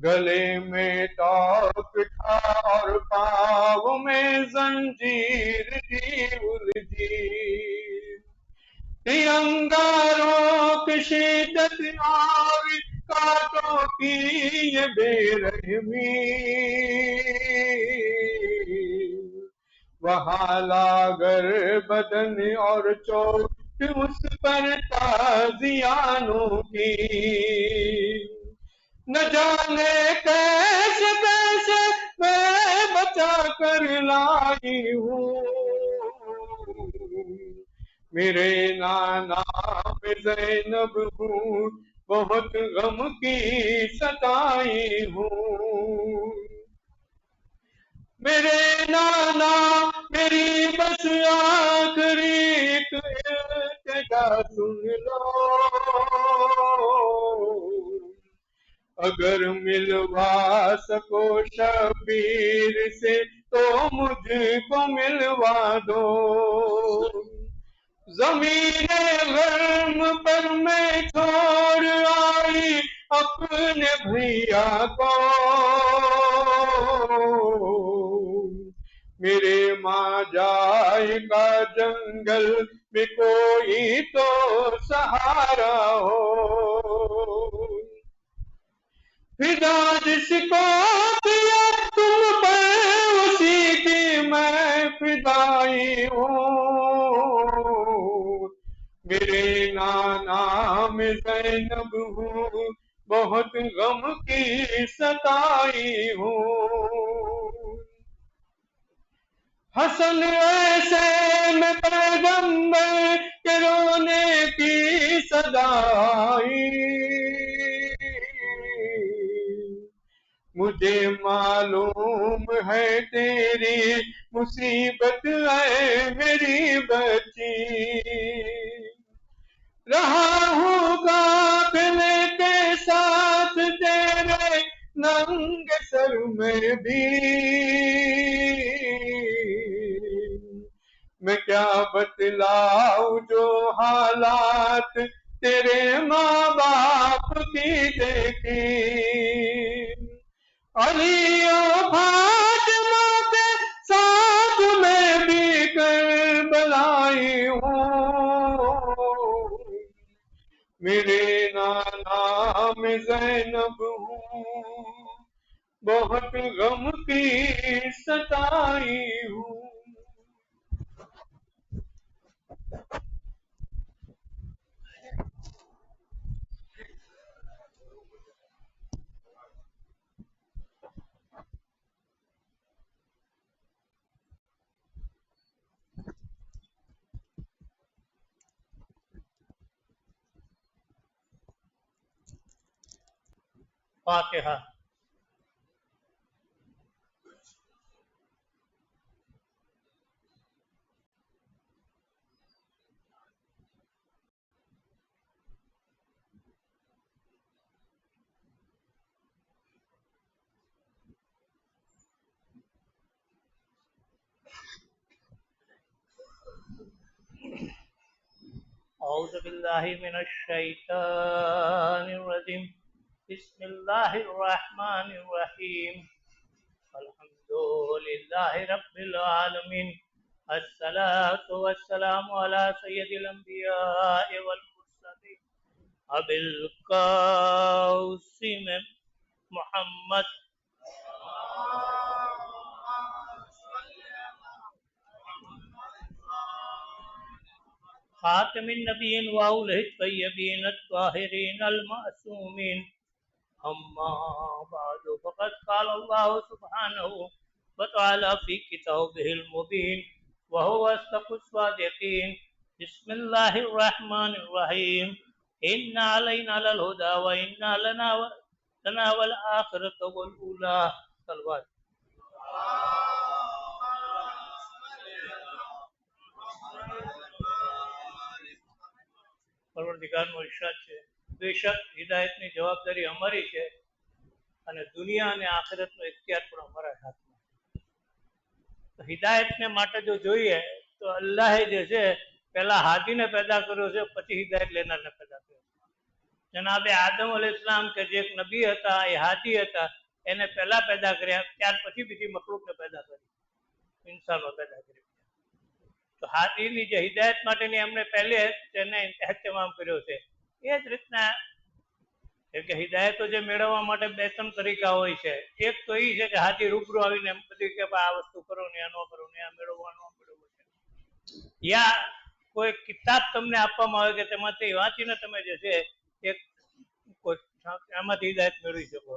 गले में तौक था और पाँव में जंजीर थी उलझी, थी अंगारों की शिद्दत और कांटों की ये बेरहमी। वहां लागर बदन और चोट उस पर ताजियानों की, न जाने कैसे कैसे मैं बचा कर लाई हूँ। मेरे नाना में जैनब हूँ, बहुत गम की सताई हूँ। मेरे नाना मेरी बस आखिरी एक इल्तिजा सुन लो, अगर मिलवा सको शबीर से तो मुझको मिलवा दो। ज़मीने गर्म पर मैं छोड़ आई अपने भैया को, मेरे माँ जाए का जंगल में कोई तो सहारा हो। फिदा जिसको किया तुम पर उसी की मैं फिदाई हूँ। मेरे नाना में जैनब हूँ, बहुत गम की सताई हूँ। हसन ऐसे में पैगंबर के रोने की सदाई, मुझे मालूम है तेरी मुसीबत है मेरी बच्ची। रहा हूँ काफिले के साथ तेरे नंगे सर में भी, मैं क्या बतलाऊं जो हालात तेरे माँ बाप की देखी। अली और फातिमा के साथ मैं भी करबलाई हूँ। मेरे नाना में जैनब हूँ, बहुत गम की सताई हूँ। फातिहा। औज़ु बिल्लाहि मिनश शैतानिर रजीम। बिस्मिल्लाहिर रहमानिर रहीम। अल्हम्दुलिल्लाहि रब्बिल आलमीन। अस्सलातु वस्सलामु अला सय्यदिल अंबिया'i वल मुरसलीन अबिल कासिम मुहम्मद खातिमिन नबिय्यिन व औलिहित तय्यबीन अत्ताहिरीन अल मासूमीन। अम्मा बादु फ़क़द क़ाल अल्लाहु सुब्हानहु व तआला फ़ी किताबिहिल मुबीन व हुवा अस्दक़ुस सादिक़ीन। बिस्मिल्लाहिर रहमानिर रहीम। इन्ना अलैना लल हुदा व इन्ना लना वल आखिरतु वल ऊला। तलवार પરવરદિગારનો ઇરશાદ છે, બેશક હિદાયતની જવાબદારી અમારી છે અને દુનિયા અને આખિરતનો ઇખ્તિયાર પણ અમારા હાથમાં છે। હિદાયતને માટે જો જોઈએ તો અલ્લાહે જે છે પહેલા હાદીને પેદા કર્યો છે, પછી હિદાયત લેનારને પેદા કર્યો છે। જનાબે આદમ અલૈહિસ્સલામ કે જે એક નબી હતા, એ હાજી હતા, એને પહેલા પેદા કર્યા, ત્યાર પછી બીજી મખલૂકને પેદા કરી, ઇન્સાનો પેદા કરી. તો હાજીની જે હિદાયત માટેની એમણે પહેલે તેને એહતમામ કર્યો છે. એ જ રીતના કે હિદાયતો જે મેળવવા માટે 2-3 તરીકા હોય છે. એક તો એ છે કે હાજી રૂબરૂ આવીને એમ બધી કે આ વસ્તુ કરો ને, આ ન કરો ને, આ મેળવવા ન મેળવવું છે, યા કોઈ કિતાબ તમને આપવામાં આવે કે તેમાંથી વાંચીને તમે જે છે એક આમાંથી હિદાયત મેળવી શકો.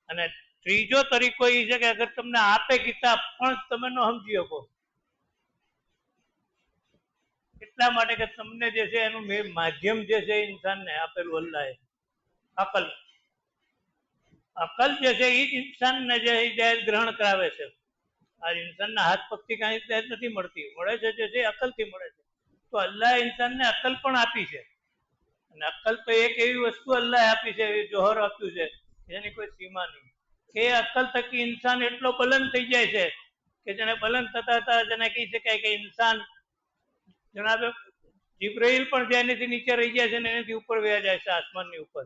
અને ત્રીજો તરીકો એ છે કે અગર તમને આપે કિતાબ પણ તમે ન સમજી શકો, એટલા માટે કે તમને જે છે એનું માધ્યમ જે છે ઇન્સાનને આપેલું અલ્લાહે, અકલ. અકલ જે છે એ જ ઇન્સાનને જે હિદાયત ગ્રહણ કરાવે છે. આ ઇન્સાનના હાથ પગથી કાંઈ હિદાયત નથી મળતી, મળે છે જે છે અકલથી મળે છે. તો અલ્લાહ ઇન્સાનને અકલ પણ આપી છે. અને અકલ તો એક એવી વસ્તુ અલ્લાહ આપી છે, એવી જોહર આપ્યું છે જેની કોઈ સીમા નહીં. એ અકલ થકી ઇન્સાન એટલો બલંદ થઈ જાય છે કે જેને બલંદ થતા થતા જેને કહી શકાય કે ઇન્સાન જણાવે જીબ્રાઈલ પણ જેનેથી નીચે રહી જાય છે ને એનાથી ઉપર વયા જાય છે, આસમાનની ઉપર.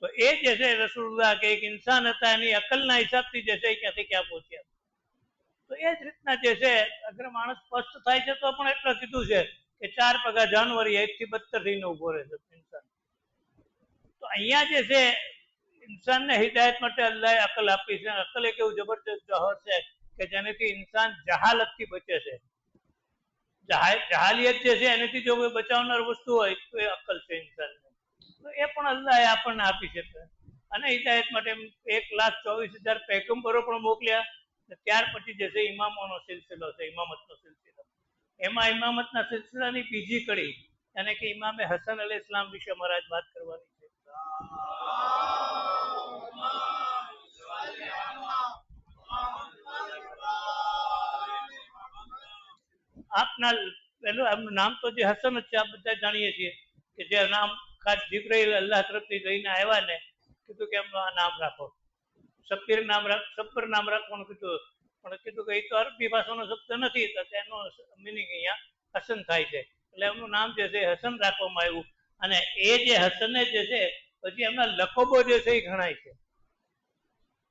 તો એ જે છે રસૂલુલ્લાહ કે એક ઇન્સાન હતા, એની અકલના હિસાબથી જે છે એ ક્યાંથી ક્યાં પહોંચ્યા. તો એ જ રીતના જે છે અગર માણસ સ્પષ્ટ થાય છે તો પણ એટલું કીધું છે કે 4 પગા જાનવર 1 થી 72 થઈને ઉભો રહે છે ઇન્સાન. તો અહીંયા જે છે ઇન્સાનને હિદાયત માટે અલ્લાહે અકલ આપી છે. અકલ એક એવું જબરજસ્ત જહોર છે કે જેનાથી ઇન્સાન જહાલતથી બચે છે. જહાલિયત જે છે એનાથી જો કોઈ બચાવનાર વસ્તુ હોય તો એ અકલ છે ઇન્સાનને. તો એ પણ અલ્લાહે આપણને આપી છે. અને હિદાયત માટે 1,24,000 પૈગંબરો પણ મોકલ્યા. ત્યાર પછી જે છે ઇમામોનો સિલસિલો છે, ઇમામતનો સિલસિલો. એમાં ઇમામતના સિલસિલાની બીજી કડી અને કે ઇમામે હસન અલૈહિસ્સલામ વિશે મારે આજ વાત કરવાની છે. આપના પહેલું એમનું નામ તો જે હસન જ છે, આપ બધા જાણીએ છીએ કે જે નામ ખાસ જીબ્રાઈલ અલ્લાહ તરફથી લઈને આવ્યા ને કીધું કે એમનું આ નામ રાખો. સબ્બીર નામ રાખવાનું કીધું, પણ કીધું કે એ તો અરબી ભાષાનો શબ્દ નથી, તો તેનો મિનિંગ અહીંયા હસન થાય છે. એટલે એમનું નામ જે છે હસન રાખવામાં આવ્યું. અને એ જે હસને જે છે પછી એમના લકબો જે છે એ ગણાય છે.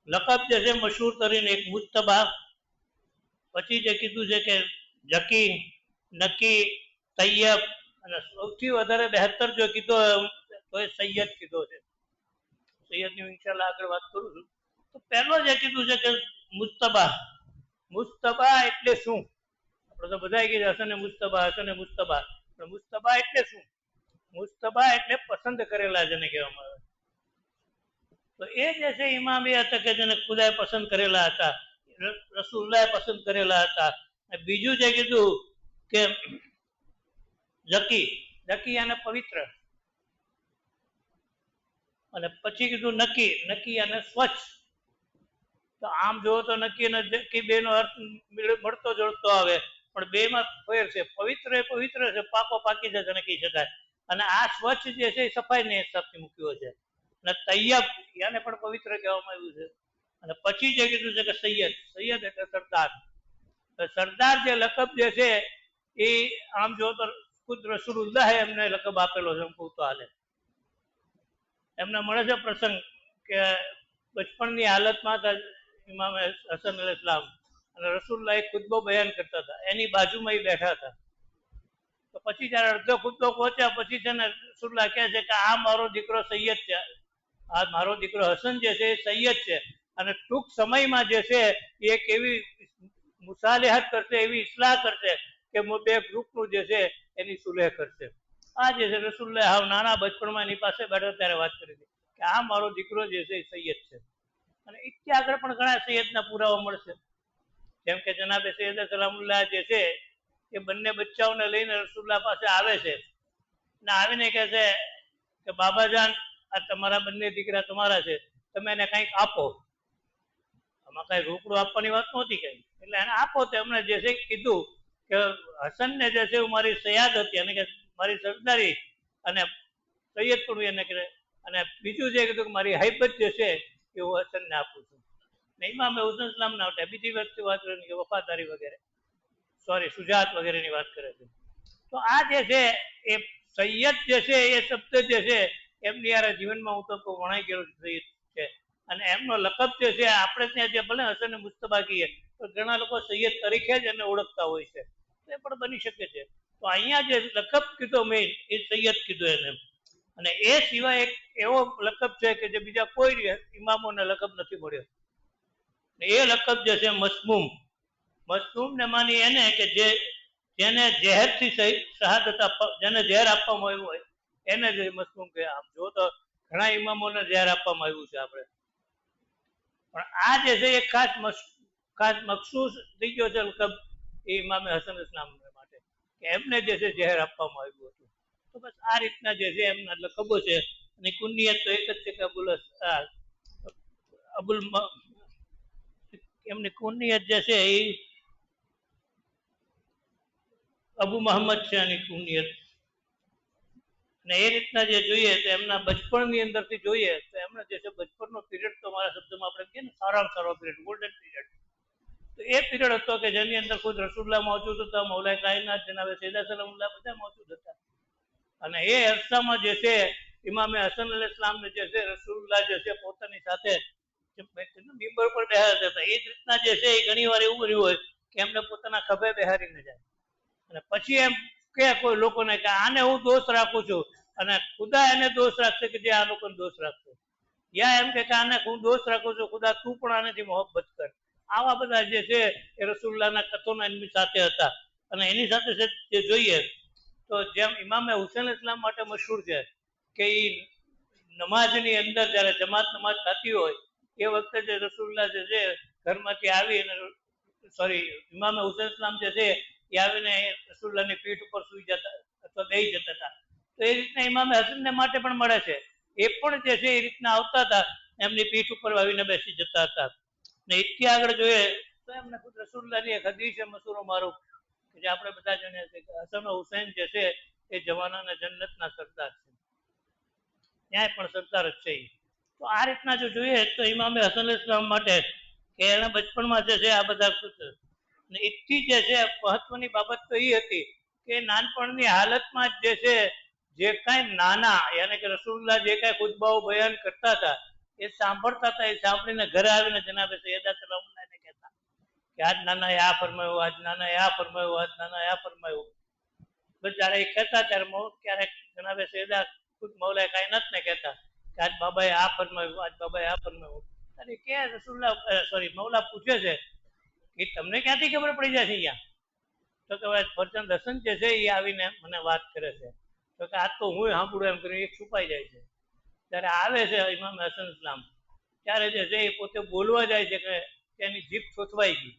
લકબ જે છે મશહૂર કરીને એક મુજતબા, પછી જે કીધું છે કે જકી, નકી, તૈયબ, અને સૌથી વધારે બહેતર જો કીધો તો એ સૈયદ કીધો છે. સૈયદની ઇન્શાલ્લાહ આગળ વાત કરું છું. તો પહેલો જે કીધું છે કે મુજતબા. મુજતબા એટલે શું? આપણે તો બધા કીધું હસને મુજતબા, હસને મુજતબા. પણ મુજતબા એટલે શું? મુજતબા એટલે પસંદ કરેલા જેને કહેવામાં આવે. તો એ જે છે ઇમામ એ હતા કે જેને ખુદાએ પસંદ કરેલા હતા, રસૂલુલ્લાહે પસંદ કરેલા હતા. બીજું જે કીધું કે જકી અને પવિત્ર, અને પછી કીધું નકી અને સ્વચ્છ. તો આમ જોવો તો નકી અને જકી બે નો અર્થ મળતો જોડતો આવે, પણ બે માં ફેર છે. પવિત્ર એ પવિત્ર છે, પાકો પાકી છે તેને કહી શકાય. અને આ સ્વચ્છ જે છે એ સફાઈને હિસાબથી મૂક્યો છે. અને તૈયબ એને પણ પવિત્ર કહેવામાં આવ્યું છે. અને પછી જે કીધું છે કે સૈયદ એટલે સરદાર. સરદાર જે લકબ જે છે એ આમ જો તો ખુદ રસૂલુલ્લાહે એમને લકબ આપેલો છે, એમ કહું તો હાલે. એમને મળે છે પ્રસંગ કે બચપણની હાલતમાં હતા ઇમામે હસન અલૈહિસ્સલામ, અને રસૂલુલ્લાહ એક ખુતબો બયાન કરતા હતા, એની બાજુમાં એ બેઠા હતા. તો પછી જયારે અડધો ખુતબો પહોંચ્યા પછી છે ને રસૂલુલ્લાહ કહે છે કે આ મારો દીકરો સૈયદ છે, આ મારો દીકરો હસન જે છે એ સૈયદ છે, અને ટૂંક સમયમાં જે છે એ એક એવી મુસાલેહત કરશે, એવી ઇસ્લાહ કરશે કે બે ગ્રુપનું જે છે એની સુલેહ કરશે. આ જે છે રસૂલુલ્લાહ હાવ નાના બચપણમાં એની પાસે બેઠો ત્યારે વાત કરી હતી કે આ મારો દીકરો જે છે એ સૈયદ છે. અને ઇત્યા આગળ પણ ઘણા સૈયદના પુરાવા મળશે. જેમ કે જનાબે સૈયદ સલામુલ્લાહ જે છે એ બંને બચ્ચાઓને લઈને રસૂલુલ્લાહ પાસે આવે છે, ને આવીને કહે છે કે બાબાજાન આ તમારા બંને દીકરા તમારા છે, તમે એને કંઈક આપો. આમાં કઈ રોકડું આપવાની વાત નહોતી કઈ, એટલે એને આપો. તો એમણે જે છે કીધું કે હસનને જે છે મારી સયાદ હતી, અને કે મારી સરદારી અને સૈયદ પણ એને કહે, અને બીજું જે કીધું કે મારી હૈબત જે છે એ હું હસનને આપું છું. ઇમામે હુસૈન ઇસ્લામ ના આવતા બીજી વ્યક્તિ વાત કરે કે વફાદારી વગેરે, સોરી સુજાત વગેરેની વાત કરે છે. તો આ જે છે એ સૈયદ જે છે એ શબ્દ જે છે એમની યાર જીવનમાં હું તો વણાઈ ગયેલો છે. અને એમનો લકબ જે છે આપણે ત્યાં જે ભલે હસન મુસ્તફા કહીએ તો ઘણા લોકો સૈયદ તરીકે જ એને ઓળખતા હોય છે, તો એ પણ બની શકે છે. તો અહીંયા જે લકબ કીધો મેઇન એ સૈયદ કીધો એને. અને એ સિવાય એક એવો લકબ છે કે જે બીજા કોઈ ઇમામોને લકબ નથી મળ્યો. એ લકબ જે છે મસમૂમ. મસમૂમ ને માની એને કે જેને ઝેરથી શહાદત જેને ઝેર આપવામાં આવ્યું હોય એને જે મસમૂમ કહે. આમ જો તો ઘણા ઇમામોને ઝેર આપવામાં આવ્યું છે આપણે, પણ આ જે છે એ ખાસ મખસૂસ થઈ ગયો છે લકબ એ ઇમામે હસન ઇસ્લામ માટે કે એમને જે છે ઝેર આપવામાં આવ્યું હતું. તો બસ આ રીતના જે છે એમના લકબો છે. અને કુનિયત તો એક જ છે કે અબુલ એમની કુનિયત જે છે એ અબુ મોહમ્મદ છે એની કુનિયત. અને એ રીતના જે જોઈએ તો એમના બચપણની અંદરથી જોઈએ તો એમને જે છે બચપણનો પીરિયડ તો મારા શબ્દમાં આપણે કહીએ ને સારામાં સારો પીરિયડ, ગોલ્ડન પીરિયડ. તો એ પીરિયડ હતો કે જેની અંદર ખુદ રસુલ્લાહ મોજૂદ હતા, મૌલાએ કાયનાત જનાબે સૈયદા સલામુલ્લાહ બધા મોજૂદ હતા. અને એ અરસામાં જે છે ઇમામે હસન અલ ઇસ્લામને જે છે રસુલ્લાહ જે છે પોતાની સાથે મિંબર પર બેહાડતા હતા. એ જ રીતના જે છે એ ઘણી વાર એવું રહ્યું હોય કે એમને પોતાના ખભે બેહારીને જાય અને પછી એમ કે કોઈ લોકોને કે આને હું દોસ્ત રાખું છું અને ખુદા એને દોસ્ત રાખશે કે જે આ લોકોને દોસ્ત રાખશે, યા એમ કે આને હું દોસ્ત રાખું છું ખુદા તું પણ આનેથી મોહબ્બત કર. આવા બધા જે છે એ રસુલ્લાહના કથોના એમની સાથે હતા. અને એની સાથે જે જોઈએ તો જેમ ઇમામે હુસૈન ઇસ્લામ માટે મશહૂર છે કે એ નમાજની અંદર જ્યારે જમાત નમાજ થતી હોય એ વખતે જે રસુલ્લાહ જે છે ઘરમાંથી આવી અને ઇમામે હુસૈન ઇસ્લામ જે છે એ આવીને રસુલ્લાહની પીઠ ઉપર સુઈ જતા અથવા બેસી જતા હતા. તો એ રીતના ઇમામે હસનને માટે પણ મળે છે. એ પણ જે છે એ રીતના આવતા હતા, એમની પીઠ ઉપર આવીને બેસી જતા હતા. ને એટલી આગળ જોઈએ તો એમને ખુદ રસુલ્લાહની એક હદીસ છે મસૂરો મારૂફ કે જે આપણે બધા જાણીએ છીએ કે હસન હુસૈન જે છે એ જવાનાના જન્નતના સરદાર છે, ત્યાંય પણ સરદાર જ છે. તો આ રીતના જો જોઈએ તો ઇમામે હસન ઇસ્લામ માટે કે એને બચપણમાં જે છે આ બધા એટલી જે છે મહત્વની બાબત તો એ હતી કે નાનપણની હાલતમાં જે છે જે કાંઈ નાના યાની કે રસુલ્લાહ જે કાંઈ ખુતબાઓ બયાન કરતા હતા એ સાંભળતા હતા. એ સાંભળીને ઘરે આવીને જનાબે સૈયદા સલામુલ્લાહને કહેતા કે આજ નાનાએ આ ફરમાયું, આજ નાનાએ આ ફરમાયું, આજ નાનાએ આ ફરમાયું. બસ જ્યારે એ કહેતા ત્યારે ક્યારેક જનાબે સૈયદા ખુદ મૌલાએ કાયનાતને કહેતા કે આજ બાબાએ આ ફરમાયું, આજ બાબાએ આ ફરમાયું. ત્યારે કે રસુલ્લાહ મૌલા પૂછે છે કે તમને ક્યાંથી ખબર પડી જાય છે અહીંયા? તો કે ફરજંદ હસન જે છે એ આવીને મને વાત કરે છે. તો કે આજ તો હું સાંભળું એમ કરીને એક છુપાઈ જાય છે. ત્યારે આવે છે ઇમામ હસન ઇસ્લામ ત્યારે જે છે એ પોતે બોલવા જાય છે કે એની જીભ થોથવાઈ ગઈ.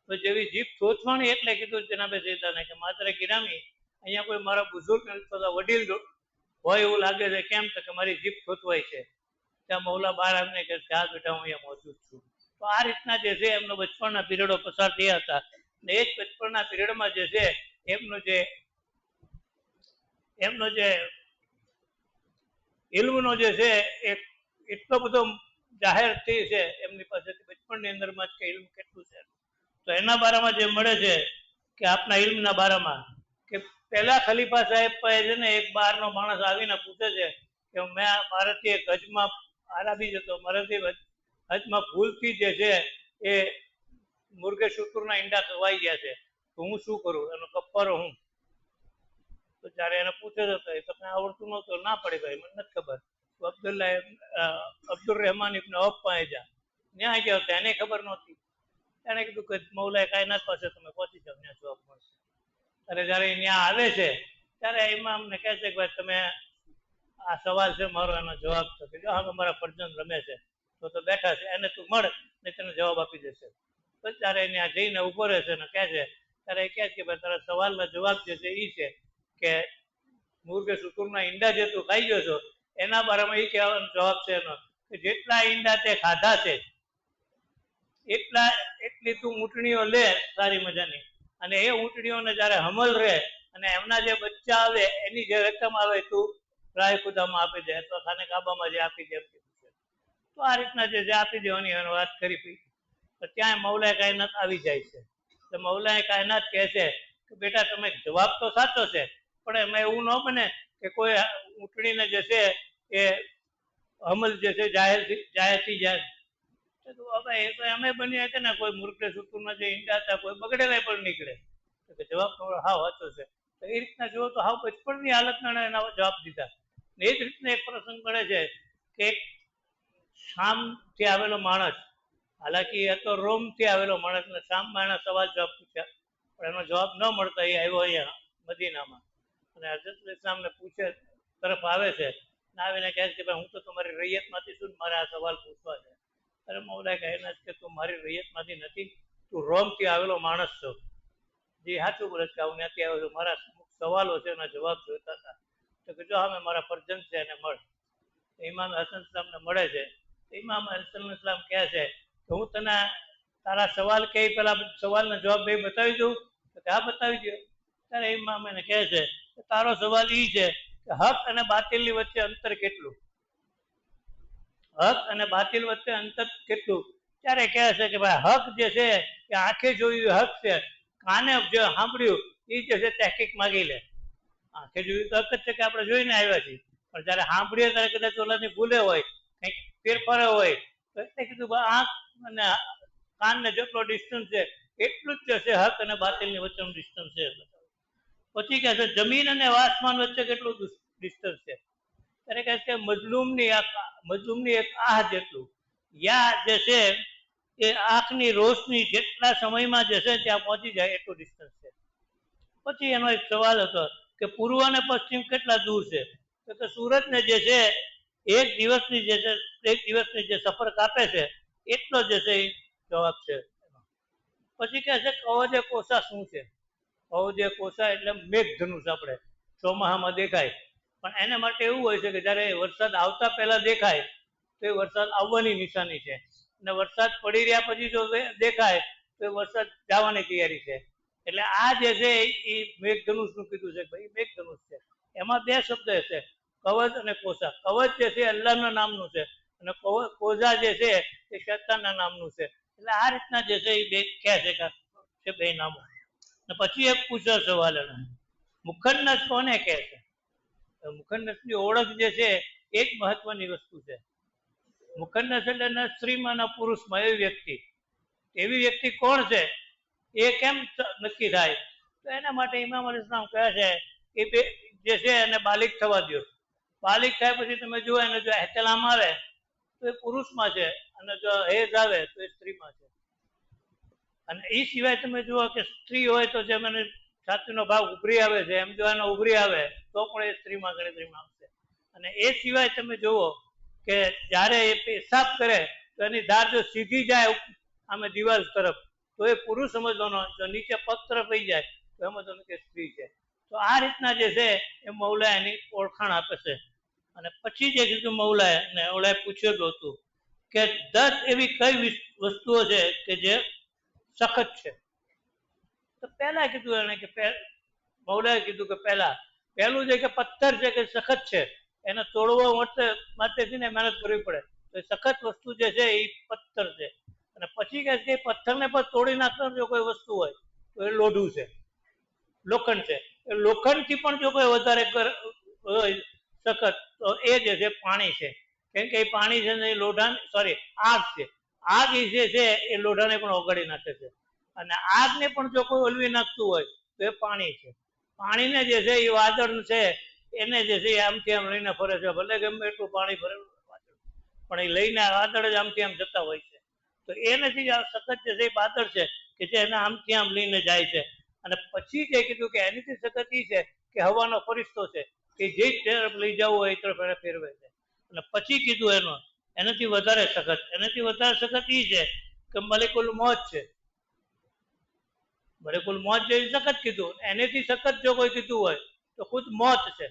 તો જેવી જીભ થોથવાણી એટલે કીધું જનાબે સૈયદાને કે માતરે ગિરામી અહીંયા કોઈ મારા બુઝુર્ગ અથવા વડીલ હોય એવું લાગે છે, કેમ તો કે મારી જીભ થોથવાય છે. ત્યાં મૌલા બહાર આવીને કે હા બેટા હું અહીંયા મોજૂદ છું. તો આ રીતના જે છે એમનો બચપણના પીરિયડો પસાર થયા હતા. ને એ જ બચપણના પીરિયડમાં જે છે એમનો જે ઇલ્મનો જે છે એ એટલો બધો જાહેર થઈ છે એમની પાસેથી બચપણની અંદરમાં જ કે ઇલ્મ કેટલું છે. તો એના બારામાં જે મળે છે કે આપના ઇલ્મના બારામાં કે પહેલા ખલીફા સાહેબ પાસે છે ને એક બહારનો માણસ આવીને પૂછે છે કે મારાથી એક હજમાં આરાબી જતો, મારાથી હજમાં ભૂલથી જે છે એ મુર્ગે શુતુરના ઈંડા ખવાઈ ગયા છે, તો હું શું કરું, એનો કફારો હું? તો જ્યારે એને પૂછે તો તમને આવડતું નહોતું? ના પડી ભાઈ, મને નથી ખબર. તો અબ્દુલ રહેમાન ઇબ્ન ઔફ પાસે જા. ત્યાં ગયો તો એને ખબર નહોતી. એને કીધું કે મૌલાએ કાયનાત પાસે તમે પહોંચી જાઓ, ત્યાં જવાબ મળશે. અને જ્યારે ત્યાં આવે છે ત્યારે ઇમામને કહે છે કે ભાઈ તમે આ સવાલ છે મારો, એનો જવાબ છે કે હા મારા ફરજંદ રમે છે તો બેઠા છે, એને તું મળ ને તને જવાબ આપી દેશે. પછી ત્યારે ત્યાં જઈને ઉભો રહે છે અને કહે છે ત્યારે એ કહે છે કે ભાઈ તારા સવાલનો જવાબ જે છે એ છે કે મુર્ગે શુતુરના ઈંડા જે તું ખાઈ ગયો છો એના બારામાં એ કહેવાનો જવાબ છે એનો કે જેટલા ઈંડા તે ખાધા છે એટલી તું ઊંટણીઓ લે સારી મજાની, અને એ ઊંટણીઓને જ્યારે હમલ રહે અને એમના જે બચ્ચા આવે એની જે રકમ આવે તું રાય ખુદામાં આપી દે અથવા ખાને કાબામાં જે આપી દે. તો આ રીતના જે આપી દેવાની એનો વાત કરી. તો ત્યાં મૌલાએ કાયનાત આવી જાય છે. તો મૌલાએ કાયનાત કહે છે કે બેટા તમે જવાબ તો સાચો છે, પણ એમાં એવું ન બને કે કોઈ ઊંટણીને જે છે એ અમલ જે છે જાહેર થઈ જાય. હવે એ તો અમે બની કે ને કોઈ મૂર્ખે સૂતું નથી, ઈંડા હતા, કોઈ બગડેલા પણ નીકળે. તો જવાબ તો હાવ સાચો છે. તો એ રીતના જુઓ તો હાવ બચપણની હાલતના એના જવાબ દીધા. એ જ રીતના એક પ્રસંગ મળે છે કે એક શામથી આવેલો માણસ, હાલાકી એ તો રોમથી આવેલો માણસ ને શામમાં એના સવાલ જવાબ પૂછ્યા, પણ એનો જવાબ ન મળતા એ આવ્યો અહીંયા મદીનામાં અને હઝરત ઇસ્લામને પૂછે તરફ આવે છે ને આવીને કહે છે કે ભાઈ હું તો તમારી રૈયતમાંથી છું, મારે આ સવાલ પૂછવા છે. અરે મૌલાએ કહે કે તું મારી રૈયતમાંથી નથી, તું રોમથી આવેલો માણસ છો. જે સાચું બોલે છે કે હું ત્યાંથી આવ્યો છું, મારા સવાલો છે એના જવાબ જોઈતા હતા. તો કે જો અમે મારા ફરજંદ છે એને મળ. ઇમામ હસન ઇસ્લામને મળે છે. ઇમામ હસન ઇસ્લામ કહે છે કે હું તને તારા સવાલ કે પેલા સવાલના જવાબ બે બતાવી દઉં. તો આ બતાવી દો. ત્યારે ઇમામ એને કહે છે કે તારો સવાલ એ છે કે હક અને બાતિલની વચ્ચે અંતર કેટલું, હક અને બાતિલ વચ્ચે અંતર કેટલું. ત્યારે કહે છે કે ભાઈ હક જે છે એ આંખે જોયું હક છે, કાને જે સાંભળ્યું એ જે છે તહેકીક માગી લે. આંખે જોયું તો હક જ છે કે આપણે જોઈને આવ્યા છીએ, પણ જયારે સાંભળીએ ત્યારે કદાચ ઓલાની ભૂલે હોય, કંઈક ફેરફાર હોય, તો એટલે કીધું આંખ અને કાનને જેટલો ડિસ્ટન્સ છે એટલું જ છે હક અને બાતિલની વચ્ચેનું ડિસ્ટન્સ છે. પછી કહે છે જમીન અને આસમાન વચ્ચે કેટલું ડિસ્ટન્સ છે. ત્યારે કહે છે મજલૂમની એક આહ જેટલું, યા જે છે એ આંખની રોશની જેટલા સમયમાં જે છે ત્યાં પહોંચી જાય એટલું ડિસ્ટન્સ છે. પછી એનો એક સવાલ હતો કે પૂર્વ અને પશ્ચિમ કેટલા દૂર છે. તો કે સુરતને જે છે એક દિવસની જે સફર કાપે છે એટલો જે છે એ જવાબ છે. પછી કહે છે કવચે કોસા શું છે. કવચે કોસા એટલે મેઘધનુષ આપણે ચોમાહામાં દેખાય, પણ એના માટે એવું હોય છે કે જ્યારે વરસાદ આવતા પહેલા દેખાય તો એ વરસાદ આવવાની નિશાની છે, અને વરસાદ પડી રહ્યા પછી જો દેખાય તો એ વરસાદ જવાની તૈયારી છે. એટલે આ જે છે એ મેઘધનુષ નું કીધું છે, ભાઈ મેઘધનુષ છે. એમાં બે શબ્દ છે, કવચ અને કોસા. કવચ જે છે અલ્લાહના નામનું છે અને કોઝા જે છે એ શૈતાનના નામનું છે. એટલે આ રીતના જે છે એ બે કહે છે બે નામો. પછી એક પૂછો સવાલ એને મુખન્નસ કોને કહે છે. મુખન્નસની ઓળખ જે છે એ જ મહત્વની વસ્તુ છે. મુખન્નસ એટલે ન સ્ત્રીમાં ન પુરુષમાં એવી વ્યક્તિ કોણ છે એ કેમ નક્કી થાય. તો એના માટે ઇમામ અલ ઇસ્લામ કહે છે કે બે જે છે એને બાલિક થવા દો. બાલિક થાય પછી તમે જુઓ એને જો એહતલામ આવે તો એ પુરુષમાં છે, અને જો હેજ આવે તો એ સ્ત્રીમાં છે. અને એ સિવાય તમે જુઓ કે સ્ત્રી હોય તો જેમ એને છાતીનો ભાગ ઉભરી આવે છે એમ જો એનો ઉભરી આવે તો પણ એ સ્ત્રીમાં ગણતરીમાં આવશે. અને એ સિવાય તમે જુઓ કે જ્યારે એ પેશાબ કરે તો એની ધાર જો સીધી જાય આમે દિવાલ તરફ તો એ પુરુષ સમજવાનો, જો નીચે પગ તરફ લઈ જાય તો સમજવાનું કે સ્ત્રી છે. તો આ રીતના જે છે એ મૌલા એની ઓળખાણ આપે છે. અને પછી જે કીધું મૌલાએ ને ઓલાએ પૂછેલું હતું કે 10 એવી કઈ વસ્તુઓ છે કે જે સખત છે. તો પહેલા કીધું એને કે મૌલાએ કીધું કે પહેલું છે કે પથ્થર છે કે સખત છે, એને તોડવા માટે છે ને મહેનત કરવી પડે. તો એ સખત વસ્તુ જે છે એ પથ્થર છે. અને પછી કહે છે પથ્થરને પણ તોડી નાખવાનું જો કોઈ વસ્તુ હોય તો એ લોઢું છે, લોખંડ છે. એ લોખંડથી પણ જો કોઈ વધારે હોય સખત તો એ જે છે પાણી છે. કેમ કે એ પાણી છે ને એ આગ છે. આગ જે છે એ લોઢાને પણ ઓગાળી નાખે છે. અને આગને પણ જો કોઈ ઓલવી નાખતું હોય તો એ પાણી છે. પાણીને જે છે એ વાદળ છે એને જે છે આમથી આમ લઈને ફરે છે, ભલે ગમે એટલું પાણી ભરેલું પણ એ લઈને વાદળ જ આમથી આમ જતા હોય છે. તો એ નથી આ સખત જે છે એ વાદળ છે કે જે એને આમથી આમ લઈને જાય છે. અને પછી જે કીધું કે એનીથી સખત એ છે કે હવાનો ફરિશ્તો છે કે જે તરફ લઈ જવું હોય એ તરફ એને ફેરવે છે. અને પછી કીધું એનાથી વધારે સખત એ છે કે મલિકુલ મોત છે. મલિકુલ મોત જે સખત કીધું, એનેથી સખત જો કોઈ કીધું હોય તો ખુદ મોત છે.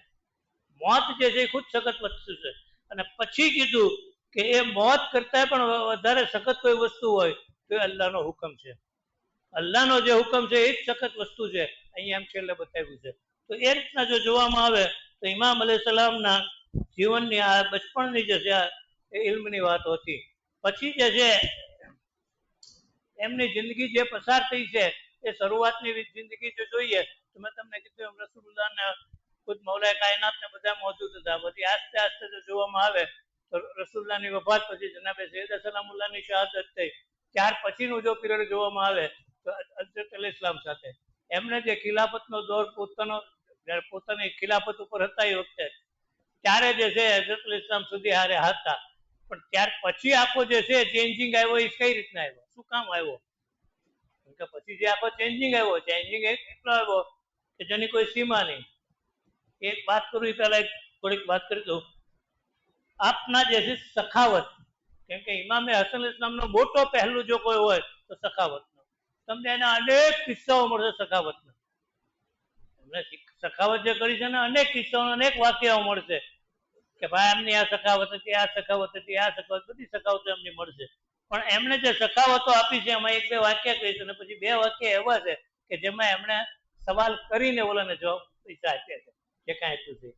મોત જે છે એ ખુદ સખત વસ્તુ છે. અને પછી કીધું કે એ મોત કરતા પણ વધારે સખત કોઈ વસ્તુ હોય તો એ અલ્લાહનો હુકમ છે. અલ્લાહનો જે હુકમ છે એ જ સખત વસ્તુ છે. અહીંયા એમ છેલ્લે બતાવ્યું છે. તો એ રીતના જો જોવામાં આવે તો ઇમામ અલૈહિસ્સલામના જીવનની આ બચપણની જે છે એ ઇલ્મની વાત હતી. પછી જે છે એમની જિંદગી જે પસાર થઈ છે એ શરૂઆતની જિંદગી જો જોઈએ તો મેં તમને કીધું એમ રસૂલુલ્લાહના ખુદ મૌલાએ કાયનાત ને બધા મોજૂદ હતા. પછી આસ્તે આસ્તે જો જોવામાં આવે તો રસુલ્લાહની વફાત પછી જનાબે સૈયદ સલામુલ્લાહની શહાદત થઈ. ત્યાર પછીનું જો પીરિયડ જોવામાં આવે તો હઝરત અલી ઇસ્લામ સાથે એમને જે ખિલાફતનો દોર પોતાની ખિલાફત ઉપર હતા એ વખતે ત્યારે જે છે હઝરત અલી ઇસ્લામ સુધી હારે હતા. પણ ત્યાર પછી આખો જે છે ચેન્જિંગ આવ્યો એ કઈ રીતના આવ્યો, શું કામ આવ્યો? કે પછી જે આખો ચેન્જિંગ એટલો આવ્યો કે જેની કોઈ સીમા નહીં. એક વાત કરું એ પહેલા થોડીક વાત કરી દઉં. આપના જે છે સખાવત, કેમ કે ઇમામે હસન ઇસ્લામનો મોટો પહેલું જો કોઈ હોય તો સખાવતનો. તમને એના અનેક કિસ્સાઓ મળશે સખાવતના. એમને સખાવત જે કરી છે ને અનેક કિસ્સાઓ અનેક વાક્યાઓ મળશે કે ભાઈ એમની આ સખાવત હતી, આ સખાવત હતી, આ સખાવત, બધી સખાવતો એમની મળશે. પણ એમણે જે સખાવતો આપી છે એમાં એક બે વાક્ય કહીશ અને પછી બે વાક્ય એવા છે કે જેમાં એમણે સવાલ કરીને ઓલાને જવાબ પૈસા આપ્યા છે જે કાંઈ આપ્યું છે.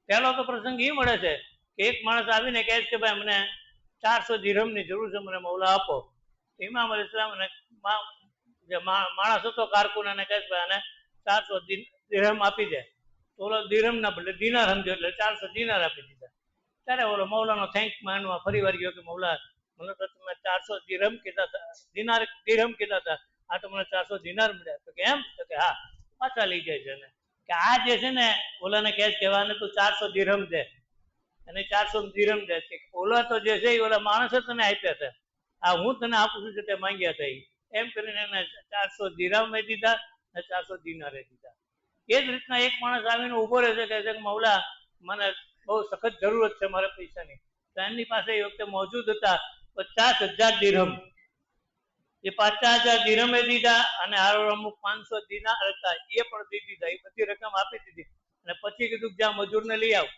પહેલો તો પ્રસંગ એ મળે છે કે એક માણસ આવીને કહે છે કે ભાઈ મને 400 દિરહમની જરૂર છે, મને મૌલા આપો. ઇમામ અલી ઇસ્લામ જે માણસ હતો કારકુન એને કહે છે આને 400 દિરહમ આપી દે. તો ઓલો દિરહમના બદલે દિનાર સમજો એટલે 400 દિનાર આપી દીધા. ત્યારે ઓલો મૌલાનો થેન્ક માનવા ફરી વાર ગયો કે મૌલા મને તો તમે 400 દિરહમ કીધા હતા, દિરહમ કીધા હતા, આ તો મને 400 દિનાર મળ્યા. તો કે એમ? તો કે હા. પાછા લઈ જાય છે ને કે આ જે છે ને ઓલાને કહે છે કહેવાને તું 400 દિરહમ દે અને 400 દિરહમ દે. ઓલા તો જે છે એ ઓલા માણસે તને આપ્યા હતા, આ હું તને આપું છું જે તે માંગ્યા હતા એમ કરીને એને 400 દિરહમ દીધા અને 400 દિનારે દીધા. એ જ રીતના એક માણસ આવીને ઉભો રહે છે કહે છે કે મૌલા મને બહુ સખત જરૂરત છે મારે પૈસાની. તો એમની પાસે એ વખતે મોજૂદ હતા 50,000 દિરહમ. એ 50,000 દિરહમે દીધા અને અમુક 500 દિનાર હતા એ પણ દઈ દીધા. એ બધી રકમ આપી દીધી અને પછી કીધું કે જ્યાં મજૂરને લઈ આવ,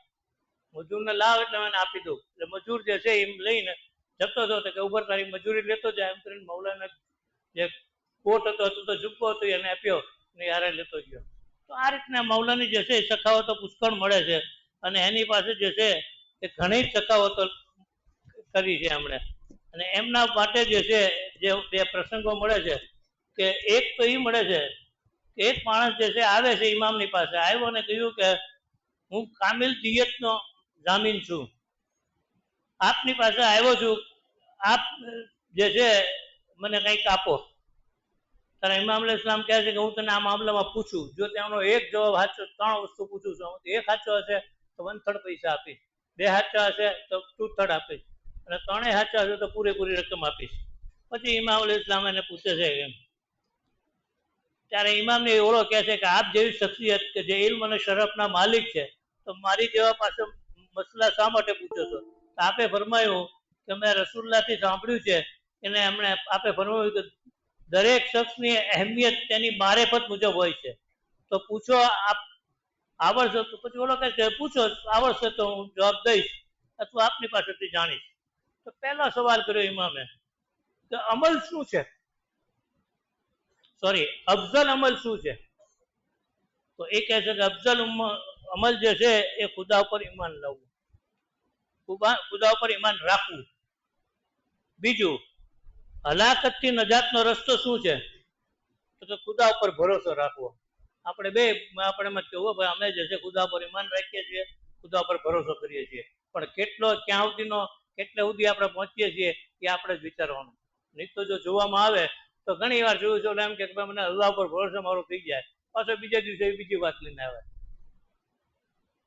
મજૂરને લાવ એટલે મને આપી દઉં. એટલે મજૂર જે છે એમ લઈને જતો હતો કે ઉભર તારી મજૂરી લેતો જાય એમ કરીને મૌલાને જે કોટ હતો તો જુબ્બો હતો એને આપ્યો ને યારે લેતો ગયો. તો આ રીતના મૌલાની જે છે સખાવતો પુષ્કળ મળે છે અને એની પાસે જે છે એ ઘણી સખાવતો કરી છે એમણે. અને એમના માટે જે છે જે બે પ્રસંગો મળે છે કે એક તો એ મળે છે કે એક માણસ જે છે આવે છે ઇમામની પાસે, આવ્યો ને કહ્યું કે હું કામિલ દિયતનો જામીન છું, આપની પાસે આવ્યો છું, આપ જે છે મને કંઈક આપો. ત્યારે ઇમામ અલી ઇસ્લામ કહે છે કે હું તને આ મામલામાં પૂછું, જો તેનો એક જવાબ સાચો, 3 વસ્તુ પૂછું છું, એક સાચો હશે તો 1/3 પૈસા આપીશ, 2 સાચા હશે તો 2/3 આપીશ અને 3 સાચા હશે તો પૂરેપૂરી રકમ આપીશ. પછી ઇમામ અલી ઇસ્લામ એને પૂછે છે એમ. ત્યારે ઇમામને ઓળો કહે છે કે આપ જેવી શખ્સિયત કે જે ઇલ્મ અને શરફના માલિક છે તો મારી જેવા પાસે મસલા શા માટે પૂછો છો? આપે ફરમાયું કે મેં રસુલ્લાહથી સાંભળ્યું છે એને એમણે આપે ફરમાવ્યું કે દરેક શખ્સની અહેમિયત તેની મારેફત મુજબ હોય છે, તો પૂછો આપ આવડશે તો. પછી ઓલો કહે છે પૂછો આવડશે તો હું જવાબ દઈશ અથવા આપની પાસેથી જાણીશ. તો પહેલો સવાલ કર્યો ઇમામે કે અમલ શું છે, સોરી અફઝલ અમલ શું છે? તો એ કહે છે કે અફઝલ અમલ જે છે એ ખુદા ઉપર ઈમાન લાવવું, ખુદા ઉપર ઈમાન રાખવું. બીજું હલાકતથી નજાતનો રસ્તો શું છે? તો ખુદા ઉપર ભરોસો રાખવો. આપણે બે આપણે એમ જ કહેવું ભાઈ અમે જે છે ખુદા પર ઈમાન રાખીએ છીએ, ખુદા પર ભરોસો કરીએ છીએ, પણ કેટલો ક્યાં સુધીનો કેટલે સુધી આપણે પહોંચીએ છીએ એ આપણે જ વિચારવાનું. નહીં તો જો જોવામાં આવે તો ઘણી વાર જોયું છું એમ કે મને અલ્લાહ પર ભરોસો મારો થઈ જાય, પાછો બીજા દિવસે બીજી વાત લઈને આવે.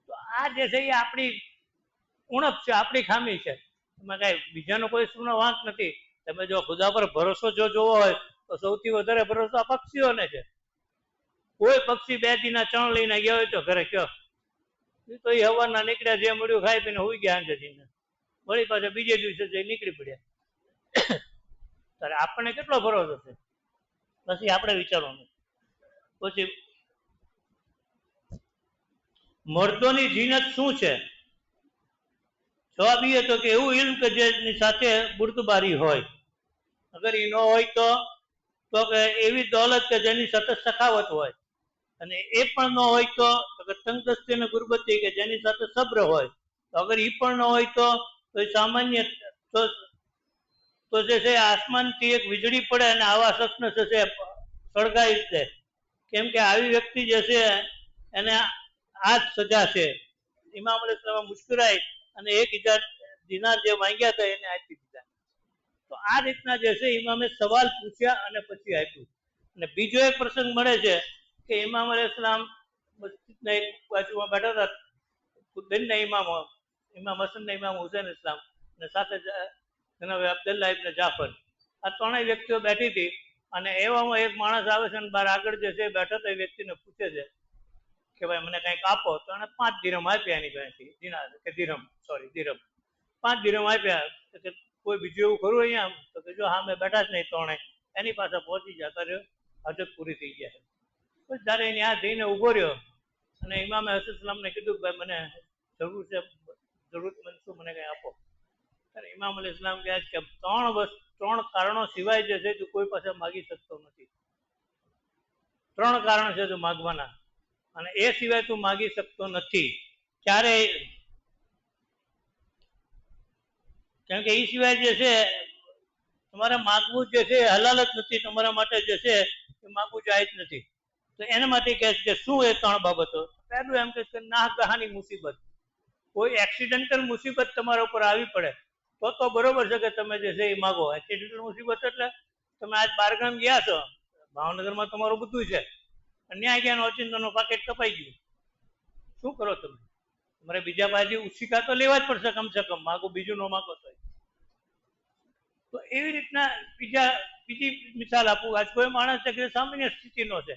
તો આ જે છે એ આપણી ઉણપ છે, આપણી ખામી છે. એમાં કાંઈ બીજાનો કોઈ સુનો વાંક નથી. તમે જો ખુદા પર ભરોસો જો જોવો હોય તો સૌથી વધારે ભરોસો આ પક્ષીઓને છે. કોઈ પક્ષી 2 દીના ચણ લઈને ગયા હોય તો ઘરે કયો તો એ હવારના નીકળ્યા, જે મળ્યું ખાઈ પીને હોઈ ગયા, આંજે જઈને વળી પાછા બીજે દિવસે જઈ નીકળી પડ્યા. ત્યારે આપણને કેટલો ભરોસો છે પછી આપણે વિચારવાનું. પછી મર્દોની જીનત શું છે? જવાબ એ હતો કે એવું ઇલ્મ કે જેની સાથે બુર્દબારી હોય. અગર એ ન હોય તો કે એવી દોલત કે જેની સાથે સખાવત હોય, અને એ પણ ન હોય તો તંગદસ્તી અને ગુરબતી કે જેની સાથે સબ્ર હોય. તો અગર એ પણ ન હોય તો સામાન્ય તો જે છે આસમાનથી એક વીજળી પડે અને આવા શખ્સને છે સળગાવી દે. કેમ કે આવી વ્યક્તિ જે છે એને આ જ સજા છે. ઇમામ અલૈહિસ્સલામ મુસ્કુરાઈ અને 1000 દિનાર જે માંગ્યા હતા એને આપી દીધા. તો આ રીતના જે છે ઇમામે સવાલ પૂછ્યા અને પછી આપ્યું. અને બીજો એક પ્રસંગ મળે છે કે ઇમામ અલૈહિસ્સલામ મસ્જિદના એક બાજુમાં બેઠા હતા. બંને ઇમામો, ઇમામ હસન ને ઇમામ હુસૈન ઇસ્લામ અને સાથે જનાબ અબ્દુલ્લાહ ઇબ્ન જાફર, આ ત્રણેય વ્યક્તિઓ બેઠી હતી. અને એવામાં એક માણસ આવે છે અને બહાર આગળ જે છે બેઠો તો એ વ્યક્તિને પૂછે છે કે ભાઈ મને કંઈક આપો. તો એને 5 દિરહમ આપ્યા એની પાસેથી, દિનાર કે દિરહમ, સોરી દિરહમ, 5 દિરહમ આપ્યા. કે કોઈ બીજું એવું ખરું અહીંયા? તો કે જો હા મેં બેઠા જ નહીં ત્રણે, એની પાસે પહોંચી જતા રહ્યો, હજત પૂરી થઈ ગયા. પછી જ્યારે એની આ જઈને ઊભો રહ્યો અને ઇમામે હસન કીધું કે ભાઈ મને જરૂર છે, જરૂરતમંદ છું, મને કંઈ આપો. ત્યારે ઇમામ અલી ઇસ્લામ કહે છે કે 3 કારણો સિવાય જે છે તું કોઈ પાસે માગી શકતો નથી. 3 કારણ છે તું માગવાના, અને એ સિવાય તું માગી શકતો નથી. ક્યારે? કેમ કે એ સિવાય જે છે તમારે માગવું જે છે હલાલ જ નથી, તમારા માટે જે છે એ માગવું જાયજ નથી. તો એના માટે કહે છે કે શું એ 3 બાબતો? પહેલું એમ કે નાગહાની મુસીબત, કોઈ એક્સિડન્ટલ મુસીબત તમારા ઉપર આવી પડે તો બરોબર છે કે તમે જે છે એ માગો. એક્સિડન્ટલ મુસીબત એટલે તમે આજ બારગામ ગયા છો, ભાવનગરમાં તમારું બધું છે, ન્યાય ગયા ઓચિંતાનું પાકેટ કપાઈ ગયું, શું કરો તમે? તમારે બીજા બાજુ ઉછીકા તો લેવા જ પડશે કમસે કમ, માગો બીજું ન માગો તો એવી રીતના બીજી મિસાલ આપું. આજ કોઈ માણસ છે કે સામાન્ય સ્થિતિનો છે